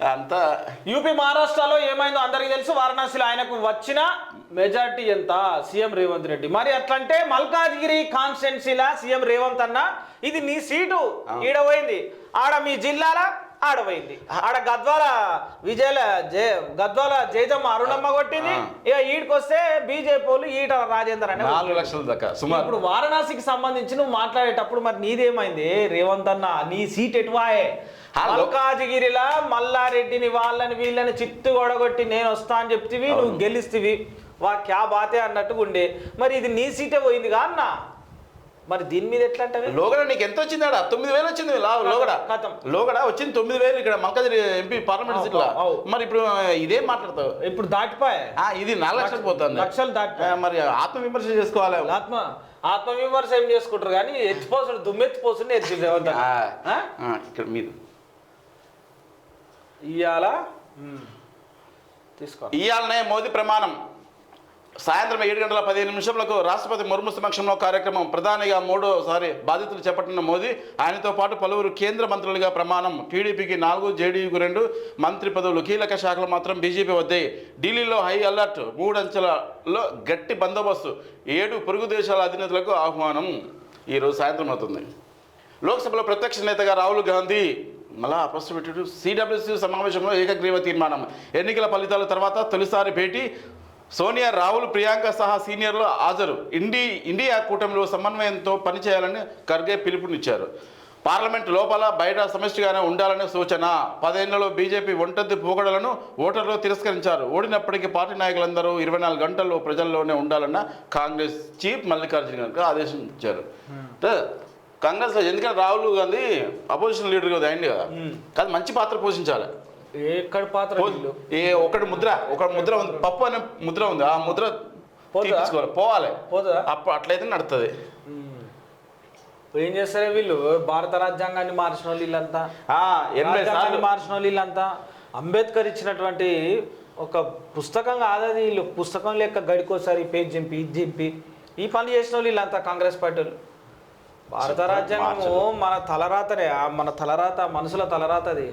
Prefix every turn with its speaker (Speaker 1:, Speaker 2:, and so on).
Speaker 1: అంతా
Speaker 2: యూపీ మహారాష్ట్రలో ఏమైందో అందరికీ తెలుసు. వారణాసిలో ఆయనకు వచ్చిన మెజార్టీ ఎంత? సీఎం రేవంత్ రెడ్డి. మరి అట్లంటే మల్కాజ్గిరి కాన్స్టిట్యున్సీలా సీఎం రేవంత్ అన్న ఇది నీ సీటు ఈడపోయింది, ఆడ మీ జిల్లాల ఆడపోయింది, ఆడ గద్వాల జయజమ్మ అరుణమ్మ కొట్టింది. ఇక ఈడికొస్తే బీజేపీ వాళ్ళు ఈట రాజేందర్ అనే
Speaker 1: 4 లక్షల దాకా సుమారు.
Speaker 2: ఇప్పుడు వారణాసికి సంబంధించి నువ్వు మాట్లాడేటప్పుడు మరి నీదేమైంది రేవంత్ అన్న? నీ సీట్ ఎటువాయే? మల్కాజిగిరిలా మల్లారెడ్డిని వాళ్ళని వీళ్ళని చిత్తు కొడగొట్టి నేను వస్తా అని చెప్తివి, నువ్వు గెలిస్తీవి, వా క్యా బాతే అన్నట్టుగా ఉండే. మరి ఇది నీ సీటే పోయిందిగా అన్న, మరి దీని మీద ఎట్లా అంటే?
Speaker 1: లోగడ నీకు ఎంత వచ్చింది? ఆడ 9,000 వచ్చింది. లోగడ వచ్చింది 9,000 ఇక్కడ మల్కాజిగిరి ఎంపీ పార్లమెంట్ సీట్లో. మరి ఇప్పుడు ఇదేం మాట్లాడతావు?
Speaker 2: ఇప్పుడు దాటిపోయా,
Speaker 1: ఇది 4 లక్షలు పోతుంది.
Speaker 2: లక్షలు దాటి
Speaker 1: మరి ఆత్మవిమర్శ చేసుకోవాలి.
Speaker 2: ఆత్మవిమర్శ ఏం చేసుకుంటారు కానీ ఎత్తిపోసుడు దుమ్మెత్తిపోసుడు ఎత్తి
Speaker 1: ఇక్కడ మీరు ఇవాళనే మోదీ ప్రమాణం సాయంత్రం 7:15 రాష్ట్రపతి ముర్ము సమక్షంలో కార్యక్రమం. ప్రధానిగా 3వ బాధ్యతలు చేపట్టిన మోదీ, ఆయనతో పాటు పలువురు కేంద్ర మంత్రులుగా ప్రమాణం. టీడీపీకి 4, జేడీయూకి 2 మంత్రి పదవులు. కీలక శాఖలు మాత్రం బీజేపీ వద్దే. ఢిల్లీలో హై అలర్ట్, 3 అంచెలలో గట్టి బందోబస్తు, 7 పొరుగు దేశాల అధినేతలకు ఆహ్వానం. ఈరోజు సాయంత్రం అవుతుంది. లోక్సభలో ప్రత్యక్ష నేతగా రాహుల్ గాంధీ మళ్ళా అప్రస్తుత సిడబ్ల్యూసీ సమావేశంలో ఏకగ్రీవ తీర్మానం. ఎన్నికల ఫలితాల తర్వాత తొలిసారి భేటీ. సోనియా, రాహుల్, ప్రియాంక సహా సీనియర్లు హాజరు. ఇండియా కూటమిలో సమన్వయంతో పనిచేయాలని ఖర్గే పిలుపునిచ్చారు. పార్లమెంట్ లోపల బయట సమిష్టిగానే ఉండాలనే సూచన. 10 ఏళ్లలో బీజేపీ ఒంటెద్దు పోగడలను ఓటర్లు తిరస్కరించారు. ఓడినప్పటికీ పార్టీ నాయకులందరూ 24 గంటల్లో ప్రజల్లోనే ఉండాలన్న కాంగ్రెస్ చీఫ్ మల్లికార్జున ఖర్గే ఆదేశించారు. కాంగ్రెస్ ఎందుకంటే రాహుల్ గాంధీ అపోజిషన్ లీడర్ కదా అయింది కదా, కాదు మంచి పాత్ర పోషించాలి.
Speaker 2: ఎక్కడ పాత్ర?
Speaker 1: ఒకటి ముద్ర ఉంది, పప్పు అనే ముద్ర ఉంది, ఆ ముద్ర తీసుకోవాలి, పోవాలి. అప్పుడు అట్లయితే నడుతుంది.
Speaker 2: ఏం చేస్తారే వీళ్ళు? భారత రాజ్యాంగాన్ని మార్చిన వాళ్ళు వీళ్ళంతా, మార్చిన వాళ్ళు వీళ్ళంతా. అంబేద్కర్ ఇచ్చినటువంటి ఒక పుస్తకం కాదది, వీళ్ళు పుస్తకం లెక్క గడికోసారి పేజ్ చింపి ఇది చింపి ఈ పని చేసిన వాళ్ళు వీళ్ళంతా కాంగ్రెస్ పార్టీలు. భారత రాజ్యాంగము మన తలరాతనే, మన తలరాత, మనుషుల తలరాత అది.